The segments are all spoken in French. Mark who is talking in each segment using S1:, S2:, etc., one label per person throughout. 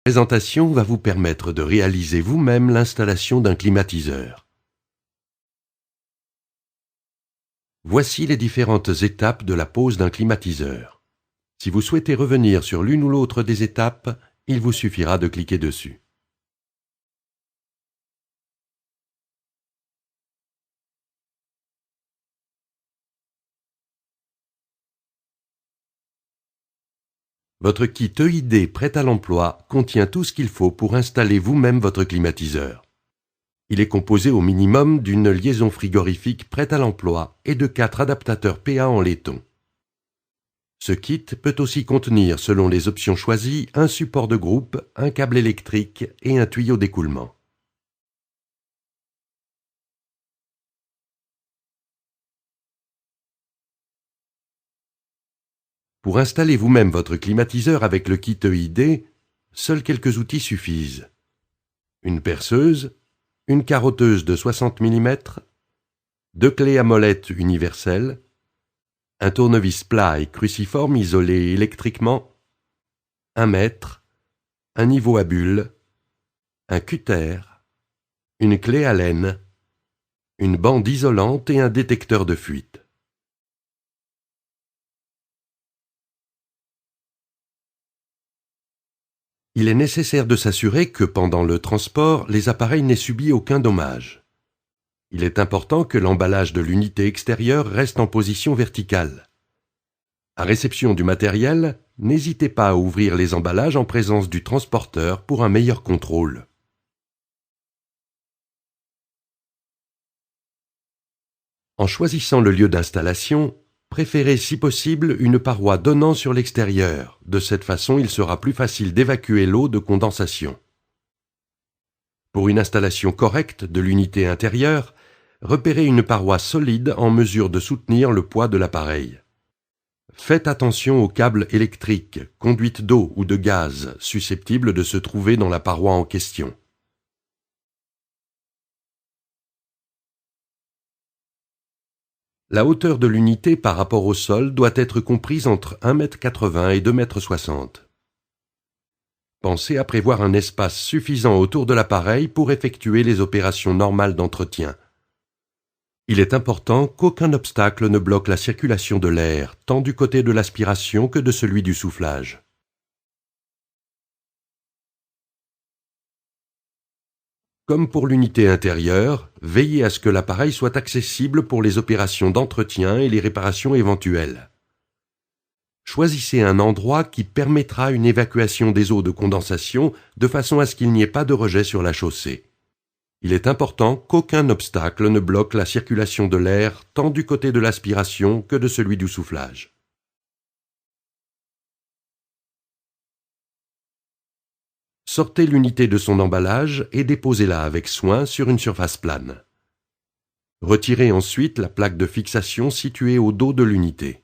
S1: Présentation va vous permettre de réaliser vous-même l'installation d'un climatiseur. Voici les différentes étapes de la pose d'un climatiseur. Si vous souhaitez revenir sur l'une ou l'autre des étapes, il vous suffira de cliquer dessus. Votre kit EID prêt à l'emploi contient tout ce qu'il faut pour installer vous-même votre climatiseur. Il est composé au minimum d'une liaison frigorifique prête à l'emploi et de 4 adaptateurs PA en laiton. Ce kit peut aussi contenir, selon les options choisies, un support de groupe, un câble électrique et un tuyau d'écoulement. Pour installer vous-même votre climatiseur avec le kit EID, seuls quelques outils suffisent. Une perceuse, une carotteuse de 60 mm, 2 clés à molette universelles, un tournevis plat et cruciforme isolé électriquement, un mètre, un niveau à bulles, un cutter, une clé Allen, une bande isolante et un détecteur de fuite. Il est nécessaire de s'assurer que pendant le transport, les appareils n'aient subi aucun dommage. Il est important que l'emballage de l'unité extérieure reste en position verticale. À réception du matériel, n'hésitez pas à ouvrir les emballages en présence du transporteur pour un meilleur contrôle. En choisissant le lieu d'installation, préférez si possible une paroi donnant sur l'extérieur. De cette façon, il sera plus facile d'évacuer l'eau de condensation. Pour une installation correcte de l'unité intérieure, repérez une paroi solide en mesure de soutenir le poids de l'appareil. Faites attention aux câbles électriques, conduites d'eau ou de gaz susceptibles de se trouver dans la paroi en question. La hauteur de l'unité par rapport au sol doit être comprise entre 1,80 m et 2,60 m. Pensez à prévoir un espace suffisant autour de l'appareil pour effectuer les opérations normales d'entretien. Il est important qu'aucun obstacle ne bloque la circulation de l'air, tant du côté de l'aspiration que de celui du soufflage. Comme pour l'unité intérieure, veillez à ce que l'appareil soit accessible pour les opérations d'entretien et les réparations éventuelles. Choisissez un endroit qui permettra une évacuation des eaux de condensation de façon à ce qu'il n'y ait pas de rejet sur la chaussée. Il est important qu'aucun obstacle ne bloque la circulation de l'air tant du côté de l'aspiration que de celui du soufflage. Sortez l'unité de son emballage et déposez-la avec soin sur une surface plane. Retirez ensuite la plaque de fixation située au dos de l'unité.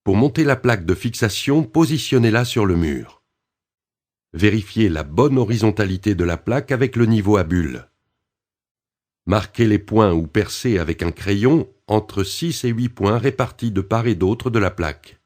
S1: Pour monter la plaque de fixation, positionnez-la sur le mur. Vérifiez la bonne horizontalité de la plaque avec le niveau à bulles. Marquez les points ou percez avec un crayon entre 6 et 8 points répartis de part et d'autre de la plaque.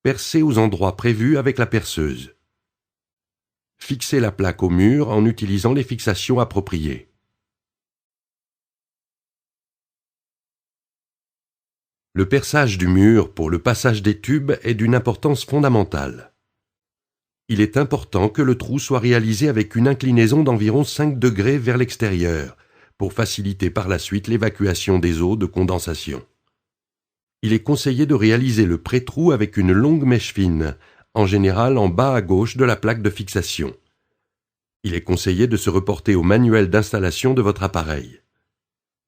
S1: Percez aux endroits prévus avec la perceuse. Fixez la plaque au mur en utilisant les fixations appropriées. Le perçage du mur pour le passage des tubes est d'une importance fondamentale. Il est important que le trou soit réalisé avec une inclinaison d'environ 5 degrés vers l'extérieur, pour faciliter par la suite l'évacuation des eaux de condensation. Il est conseillé de réaliser le pré-trou avec une longue mèche fine, en général en bas à gauche de la plaque de fixation. Il est conseillé de se reporter au manuel d'installation de votre appareil.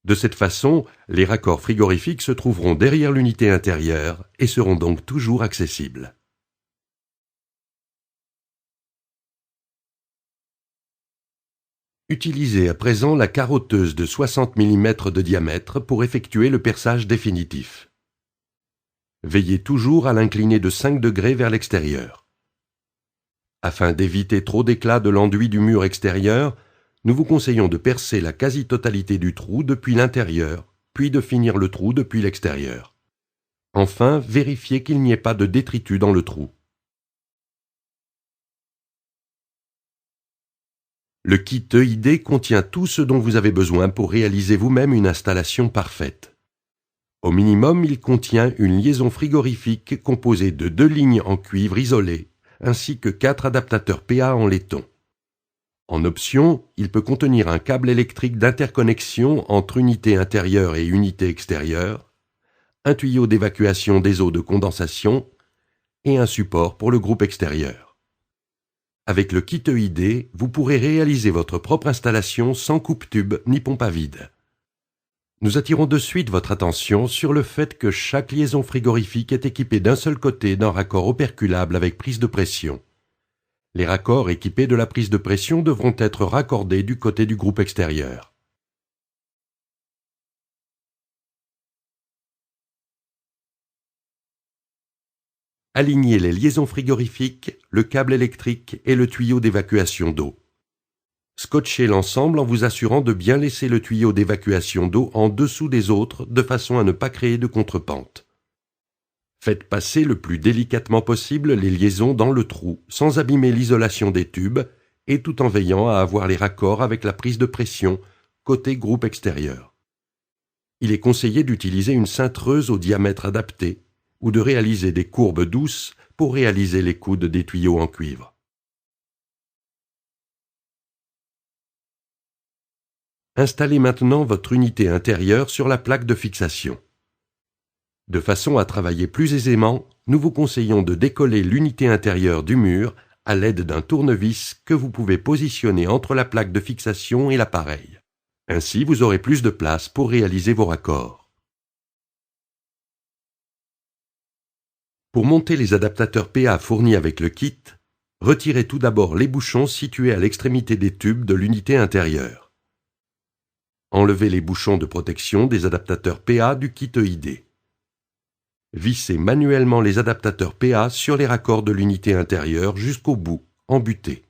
S1: De cette façon, les raccords frigorifiques se trouveront derrière l'unité intérieure et seront donc toujours accessibles. Utilisez à présent la carotteuse de 60 mm de diamètre pour effectuer le perçage définitif. Veillez toujours à l'incliner de 5 degrés vers l'extérieur. Afin d'éviter trop d'éclat de l'enduit du mur extérieur, nous vous conseillons de percer la quasi-totalité du trou depuis l'intérieur, puis de finir le trou depuis l'extérieur. Enfin, vérifiez qu'il n'y ait pas de détritus dans le trou. Le kit EID contient tout ce dont vous avez besoin pour réaliser vous-même une installation parfaite. Au minimum, il contient une liaison frigorifique composée de 2 lignes en cuivre isolées, ainsi que 4 adaptateurs PA en laiton. En option, il peut contenir un câble électrique d'interconnexion entre unité intérieure et unité extérieure, un tuyau d'évacuation des eaux de condensation et un support pour le groupe extérieur. Avec le kit EID, vous pourrez réaliser votre propre installation sans coupe-tube ni pompe à vide. Nous attirons de suite votre attention sur le fait que chaque liaison frigorifique est équipée d'un seul côté d'un raccord operculable avec prise de pression. Les raccords équipés de la prise de pression devront être raccordés du côté du groupe extérieur. Alignez les liaisons frigorifiques, le câble électrique et le tuyau d'évacuation d'eau. Scotchez l'ensemble en vous assurant de bien laisser le tuyau d'évacuation d'eau en dessous des autres de façon à ne pas créer de contrepente. Faites passer le plus délicatement possible les liaisons dans le trou sans abîmer l'isolation des tubes et tout en veillant à avoir les raccords avec la prise de pression côté groupe extérieur. Il est conseillé d'utiliser une cintreuse au diamètre adapté ou de réaliser des courbes douces pour réaliser les coudes des tuyaux en cuivre. Installez maintenant votre unité intérieure sur la plaque de fixation. De façon à travailler plus aisément, nous vous conseillons de décoller l'unité intérieure du mur à l'aide d'un tournevis que vous pouvez positionner entre la plaque de fixation et l'appareil. Ainsi, vous aurez plus de place pour réaliser vos raccords. Pour monter les adaptateurs PA fournis avec le kit, retirez tout d'abord les bouchons situés à l'extrémité des tubes de l'unité intérieure. Enlevez les bouchons de protection des adaptateurs PA du kit EID. Vissez manuellement les adaptateurs PA sur les raccords de l'unité intérieure jusqu'au bout, en butée.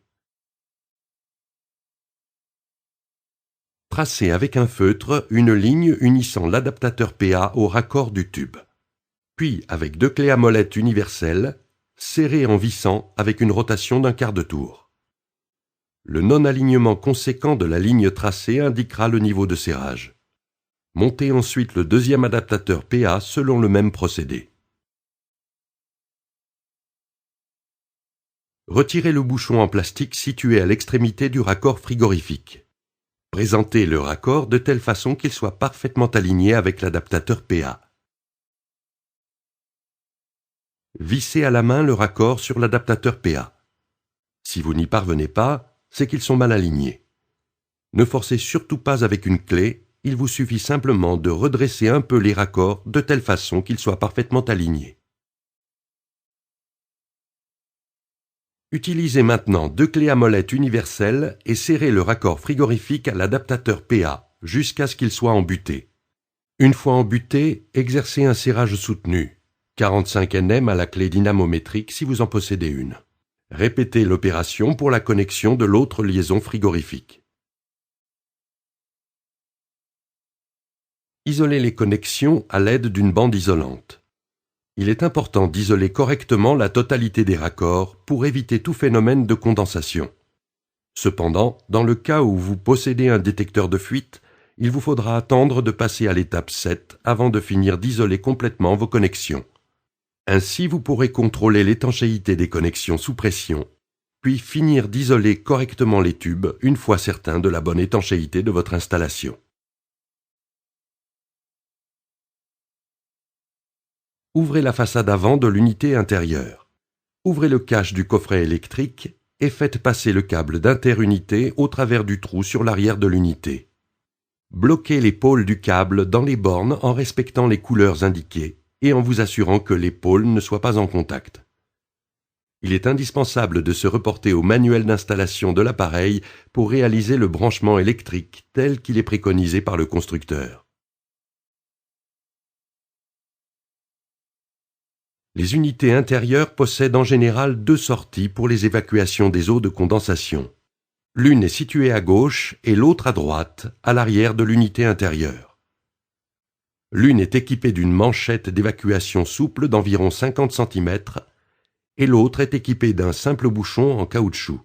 S1: Tracez avec un feutre une ligne unissant l'adaptateur PA au raccord du tube. Puis, avec 2 clés à molette universelles, serrez en vissant avec une rotation d'un quart de tour. Le non-alignement conséquent de la ligne tracée indiquera le niveau de serrage. Montez ensuite le deuxième adaptateur PA selon le même procédé. Retirez le bouchon en plastique situé à l'extrémité du raccord frigorifique. Présentez le raccord de telle façon qu'il soit parfaitement aligné avec l'adaptateur PA. Vissez à la main le raccord sur l'adaptateur PA. Si vous n'y parvenez pas, c'est qu'ils sont mal alignés. Ne forcez surtout pas avec une clé, il vous suffit simplement de redresser un peu les raccords de telle façon qu'ils soient parfaitement alignés. Utilisez maintenant 2 clés à molette universelles et serrez le raccord frigorifique à l'adaptateur PA jusqu'à ce qu'il soit embuté. Une fois embuté, exercez un serrage soutenu, 45 Nm à la clé dynamométrique si vous en possédez une. Répétez l'opération pour la connexion de l'autre liaison frigorifique. Isolez les connexions à l'aide d'une bande isolante. Il est important d'isoler correctement la totalité des raccords pour éviter tout phénomène de condensation. Cependant, dans le cas où vous possédez un détecteur de fuite, il vous faudra attendre de passer à l'étape 7 avant de finir d'isoler complètement vos connexions. Ainsi, vous pourrez contrôler l'étanchéité des connexions sous pression, puis finir d'isoler correctement les tubes une fois certain de la bonne étanchéité de votre installation. Ouvrez la façade avant de l'unité intérieure. Ouvrez le cache du coffret électrique et faites passer le câble d'interunité au travers du trou sur l'arrière de l'unité. Bloquez les pôles du câble dans les bornes en respectant les couleurs indiquées et en vous assurant que les pôles ne soient pas en contact. Il est indispensable de se reporter au manuel d'installation de l'appareil pour réaliser le branchement électrique tel qu'il est préconisé par le constructeur. Les unités intérieures possèdent en général 2 sorties pour les évacuations des eaux de condensation. L'une est située à gauche et l'autre à droite, à l'arrière de l'unité intérieure. L'une est équipée d'une manchette d'évacuation souple d'environ 50 cm et l'autre est équipée d'un simple bouchon en caoutchouc.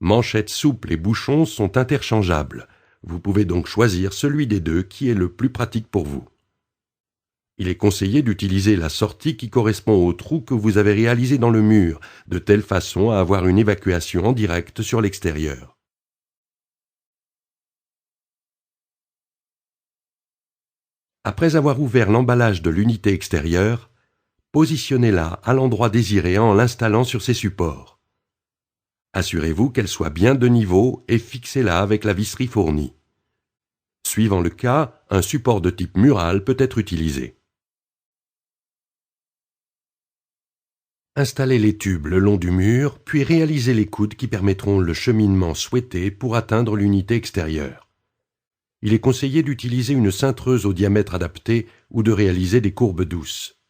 S1: Manchettes souples et bouchons sont interchangeables. Vous pouvez donc choisir celui des deux qui est le plus pratique pour vous. Il est conseillé d'utiliser la sortie qui correspond au trou que vous avez réalisé dans le mur, de telle façon à avoir une évacuation en direct sur l'extérieur. Après avoir ouvert l'emballage de l'unité extérieure, positionnez-la à l'endroit désiré en l'installant sur ses supports. Assurez-vous qu'elle soit bien de niveau et fixez-la avec la visserie fournie. Suivant le cas, un support de type mural peut être utilisé. Installez les tubes le long du mur, puis réalisez les coudes qui permettront le cheminement souhaité pour atteindre l'unité extérieure. Il est conseillé d'utiliser une cintreuse au diamètre adapté ou de réaliser des courbes douces.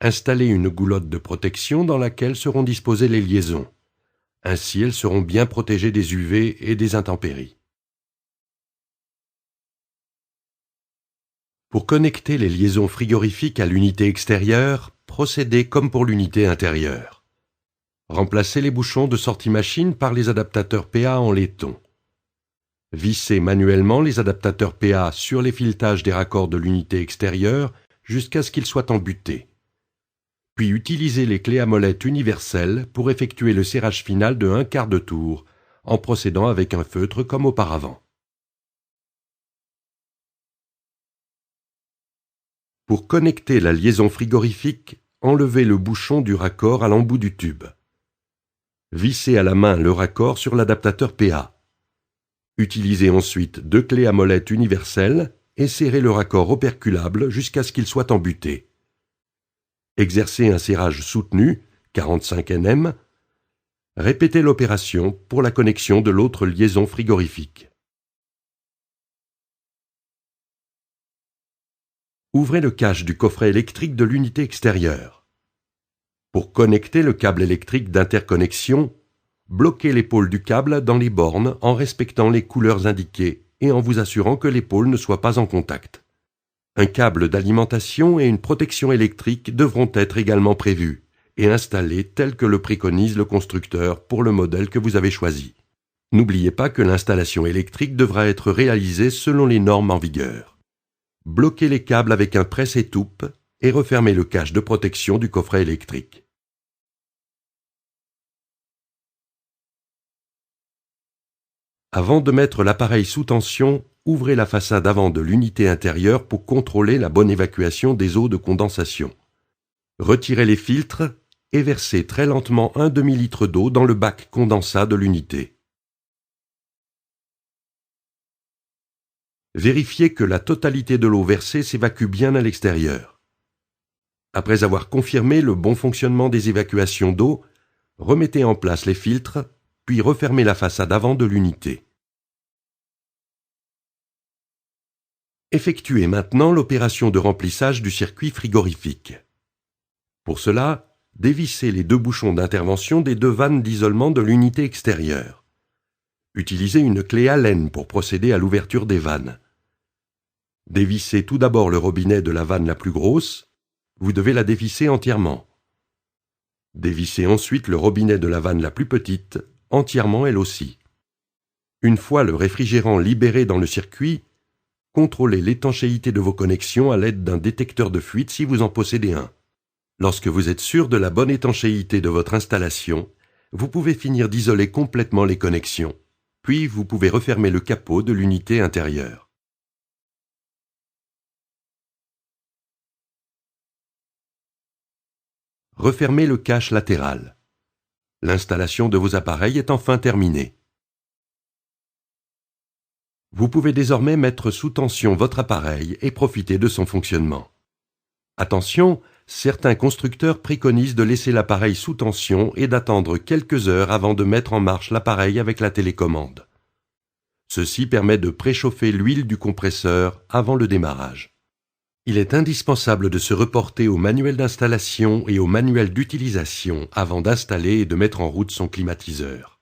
S1: Installez une goulotte de protection dans laquelle seront disposées les liaisons. Ainsi, elles seront bien protégées des UV et des intempéries. Pour connecter les liaisons frigorifiques à l'unité extérieure, procédez comme pour l'unité intérieure. Remplacez les bouchons de sortie machine par les adaptateurs PA en laiton. Vissez manuellement les adaptateurs PA sur les filetages des raccords de l'unité extérieure jusqu'à ce qu'ils soient embutés. Puis utilisez les clés à molette universelles pour effectuer le serrage final de 1/4 de tour, en procédant avec un feutre comme auparavant. Pour connecter la liaison frigorifique, enlevez le bouchon du raccord à l'embout du tube. Vissez à la main le raccord sur l'adaptateur PA. Utilisez ensuite 2 clés à molette universelles et serrez le raccord operculable jusqu'à ce qu'il soit embuté. Exercez un serrage soutenu, 45 Nm. Répétez l'opération pour la connexion de l'autre liaison frigorifique. Ouvrez le cache du coffret électrique de l'unité extérieure. Pour connecter le câble électrique d'interconnexion, bloquez les pôles du câble dans les bornes en respectant les couleurs indiquées et en vous assurant que les pôles ne soient pas en contact. Un câble d'alimentation et une protection électrique devront être également prévus et installés tel que le préconise le constructeur pour le modèle que vous avez choisi. N'oubliez pas que l'installation électrique devra être réalisée selon les normes en vigueur. Bloquez les câbles avec un presse-étoupe et refermez le cache de protection du coffret électrique. Avant de mettre l'appareil sous tension, ouvrez la façade avant de l'unité intérieure pour contrôler la bonne évacuation des eaux de condensation. Retirez les filtres et versez très lentement un demi-litre d'eau dans le bac condensat de l'unité. Vérifiez que la totalité de l'eau versée s'évacue bien à l'extérieur. Après avoir confirmé le bon fonctionnement des évacuations d'eau, remettez en place les filtres, puis refermez la façade avant de l'unité. Effectuez maintenant l'opération de remplissage du circuit frigorifique. Pour cela, dévissez les 2 bouchons d'intervention des 2 vannes d'isolement de l'unité extérieure. Utilisez une clé Allen pour procéder à l'ouverture des vannes. Dévissez tout d'abord le robinet de la vanne la plus grosse. Vous devez la dévisser entièrement. Dévissez ensuite le robinet de la vanne la plus petite, entièrement elle aussi. Une fois le réfrigérant libéré dans le circuit, contrôlez l'étanchéité de vos connexions à l'aide d'un détecteur de fuite si vous en possédez un. Lorsque vous êtes sûr de la bonne étanchéité de votre installation, vous pouvez finir d'isoler complètement les connexions, puis vous pouvez refermer le capot de l'unité intérieure. Refermez le cache latéral. L'installation de vos appareils est enfin terminée. Vous pouvez désormais mettre sous tension votre appareil et profiter de son fonctionnement. Attention, certains constructeurs préconisent de laisser l'appareil sous tension et d'attendre quelques heures avant de mettre en marche l'appareil avec la télécommande. Ceci permet de préchauffer l'huile du compresseur avant le démarrage. Il est indispensable de se reporter au manuel d'installation et au manuel d'utilisation avant d'installer et de mettre en route son climatiseur.